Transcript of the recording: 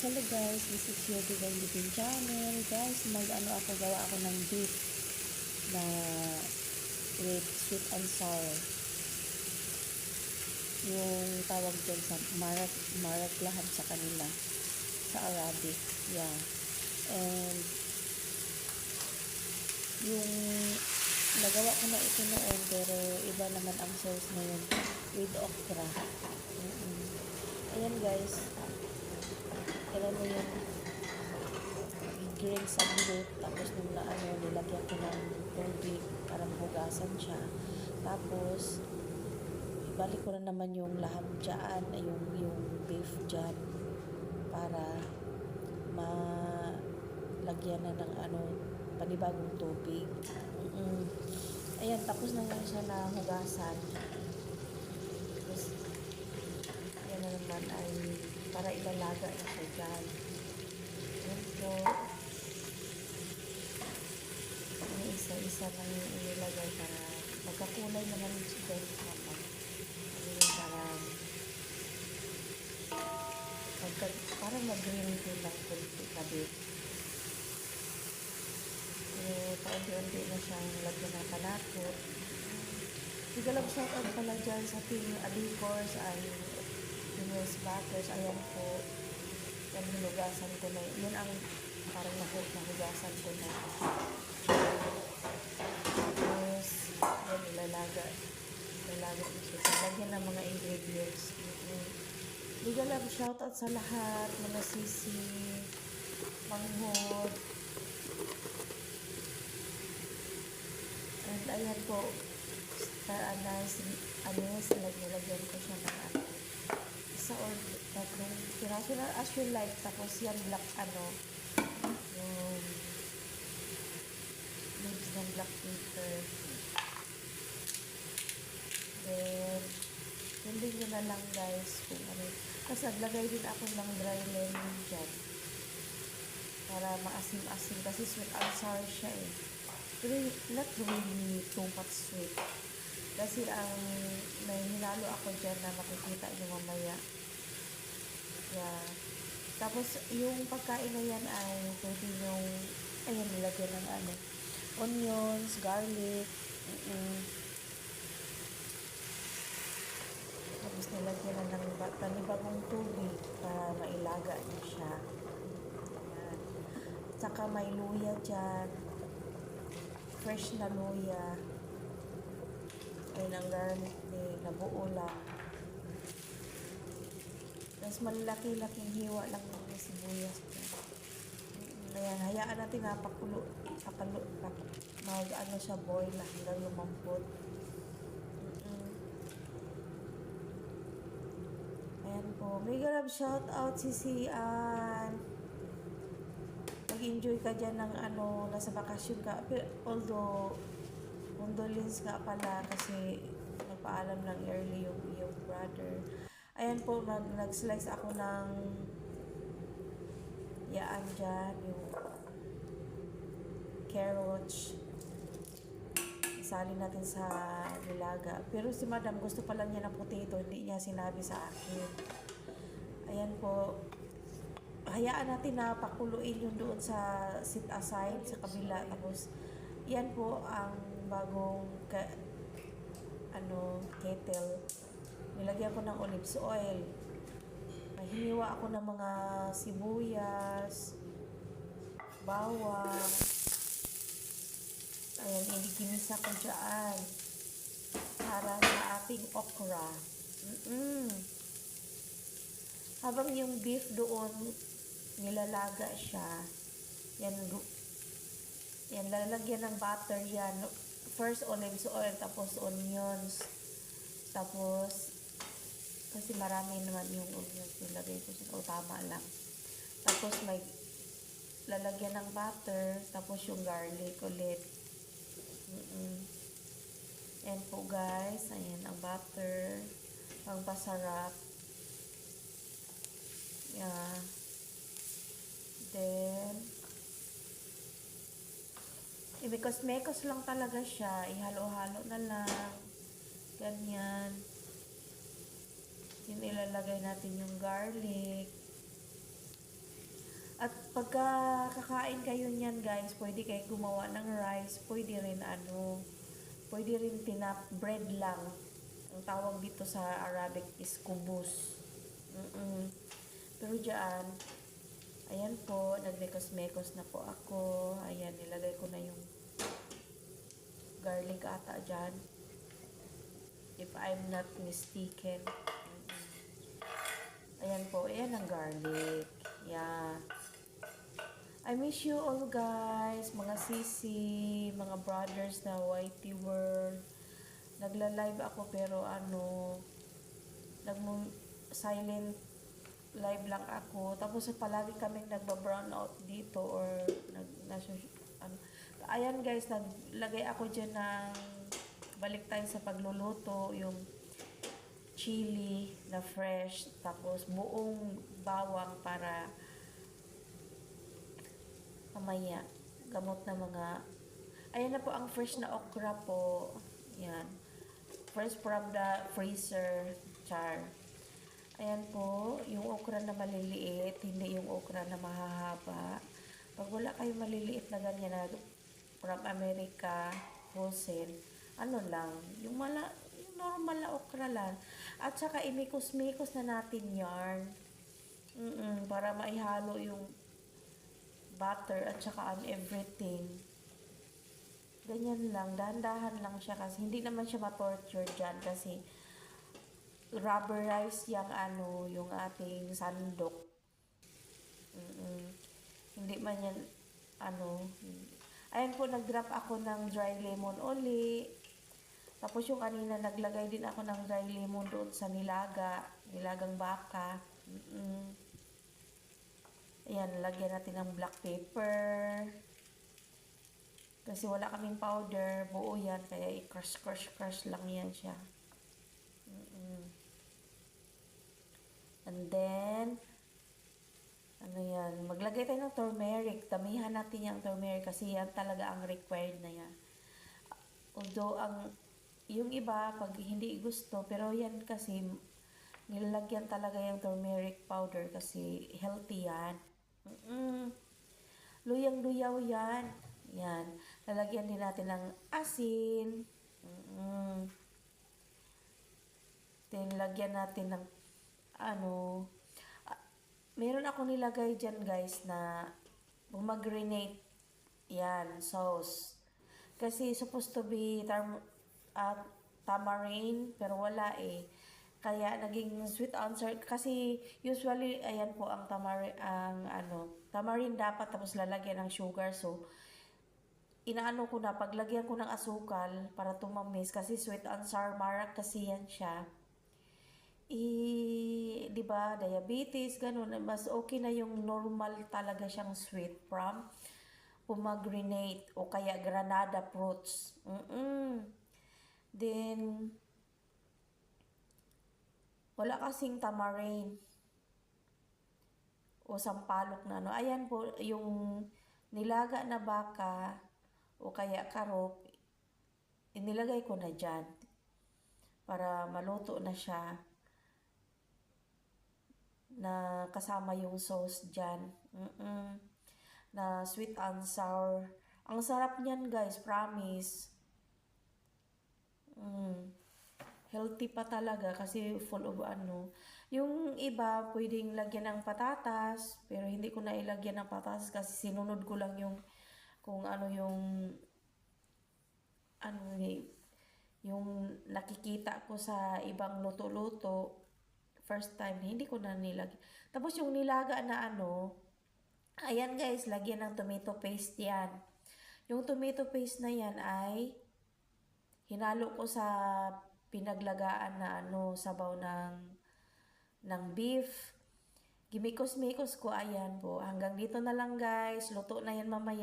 Hello guys, this is your Divine Living Channel. Guys, gawa ako ng beef na with sweet and sour. Yung tawag dyan sa marak lahat sa kanila, sa Arabic. Yeah. And yung nagawa ko na ito noon, pero iba naman ang sauce ngayon with okra. Ayan guys, kailan mo yung i-grill sa beef, tapos nung nilagyan ko ng tubig para mahugasan siya. Tapos ibalik ko na naman yung laham dyan, yung beef dyan, para malagyan na ng panibagong tubig. Ayan, tapos na nga siya na hugasan. Tapos yan na naman ay para ilalaga na siya dyan. Ayan po. Isa-isa lang yung ilagay para magkakulay naman si beef naman. Parang mag-green ko lang kunti na beef. Paunti-unti na siyang lagyan ng panakot. Sigalag shoutout pala dyan sa team Alicors ay West Batters. Ayan po, yan hinugasan ko na yun ang parang nahugasan ko na. Tapos yan ilalaga ko siya. Lagyan ng mga ingredients. Sigalag shoutout sa lahat, mga sisi, manghod. And ayan po, star anise, nilagyan ko siya ng isa or tatlong piraso na as you like. Tapos yan black yung leaves ng black pepper. Then hindi nyo na lang guys kung kasi naglagay din ako ng dry lemon dyan para maasim-asim kasi sweet and sour siya pero not really too much sweet kasi ang may hinalo ako dyan na makikita nyo mamaya. Yeah. Tapos yung pagkain na yan ay pwede yung nilagyan ng onions, garlic. Tapos nilagyan na ng panibagong tubig para mailaga niya siya. Ayan. Tsaka may luya dyan, fresh na luya. Ayun ang garlic din, nabuo lang. Tapos malaki-laking hiwa lang ng sibuyas dyan. Ayan, hayaan natin siya boil hanggang lumambot. Ayan po, mega love shout out si Sian. Mag-enjoy ka dyan ng nasa bakasyon ka. Pero, although condolence nga pala kasi nagpaalam lang early yung iyong brother. Ayan po, nag-slice ako ng yaan dyan, yung carrots. Isali natin sa nilaga. Pero si madam gusto pa lang niya ng potato, hindi niya sinabi sa akin. Ayan po, hayaan natin na pakuluin yung doon sa sit aside sa kabila. Tapos yan po ang bagong kettle. Nilagyan ko ng olive oil. Hiniwa ako ng mga sibuyas, bawang. Ayan, ginisa ko dyan para sa ating okra. Habang yung beef doon nilalaga siya, yan lalagyan ng butter yan. First olive oil, tapos onions, tapos kasi marami naman yung onions nilagay ko siya, tama lang. Tapos may lalagyan ng butter, tapos yung garlic ulit. Ayan po guys, ayan ang butter, ang pasarap. Yeah. Then because mekos lang talaga siya, ihalo-halo na lang. Ganyan. Yung ilalagay natin yung garlic. At pagka kakain kayo niyan guys, pwede kayo gumawa ng rice, pwede rin pwede rin bread lang. Ang tawag dito sa Arabic is kubus. Pero dyan, ayan po, nagmekos-mekos na po ako. Ayan, nilagay ko na yung garlic ata dyan. If I'm not mistaken. Ayan po, ayan ang garlic. Yeah. I miss you all guys, mga sisi, mga brothers na YT World. Nagla-live ako pero silent live lang ako. Tapos palagi kaming nagba-brown out dito or ayan guys, naglagay ako dyan ng balik tayo sa pagluluto, yung chili na fresh, tapos buong bawang para mamaya gamot na mga ayan na po ang fresh na okra po. Yan, fresh from the freezer. Char. Ayan po yung okra na maliliit, hindi yung okra na mahahaba. Pag wala kayong maliliit na ganyan na from America wholesale, lang yung normal na okra lang. At saka imikos-mikos na natin yarn para maihalo yung butter at saka everything. Ganyan lang, dahan-dahan lang siya kasi hindi naman siya ma-torture dyan kasi rubberize yung ating sandok. Hindi man yan ayan po, nag-drop ako ng dry lemon uli. Tapos yung kanina naglagay din ako ng dry lemon doon sa nilagang baka. Ayan, lagyan natin ng black pepper. Kasi wala kaming powder, buo yan, kaya i-crush lang yan siya. And then, maglagay tayo ng turmeric. Tamihan natin yung turmeric kasi yan talaga ang required na yan. Although, yung iba, pag hindi gusto, pero yan kasi, nilalagyan talaga yung turmeric powder kasi healthy yan. Luyang-luyaw yan. Yan. Lalagyan din natin ng asin. Then, lagyan natin ng meron ako nilagay dyan guys na mag-marinate yan, sauce. Kasi supposed to be tamarind, pero wala eh. Kaya naging sweet and sour kasi usually ayan po ang tamarind dapat tapos lalagyan ng sugar. So ko na paglagyan ko ng asukal para tumamis kasi sweet and sour marak kasi yan siya. 'Di ba, diabetes ganun, mas okay na yung normal talaga siyang sweet from pomegranate o kaya granada fruits. Then wala kasing tamarind o sampalok na ayan po yung nilaga na baka o kaya karop, inilagay ko na dyan para maluto na siya na kasama yung sauce dyan. Na sweet and sour. Ang sarap niyan guys, promise. Healthy pa talaga kasi full of Yung iba, pwedeng lagyan ng patatas, pero hindi ko na ilagyan ng patatas kasi sinunod ko lang yung kung yung nakikita ko sa ibang luto-luto. First time, hindi ko na nilagyan. Tapos yung nilaga na ayan guys, lagyan ng tomato paste yan. Yung tomato paste na yan ay hinalo ko sa pinaglagaan na sabaw ng beef. Gimikos-mikos ko, ayan po. Hanggang dito na lang guys. Luto na yan mamaya.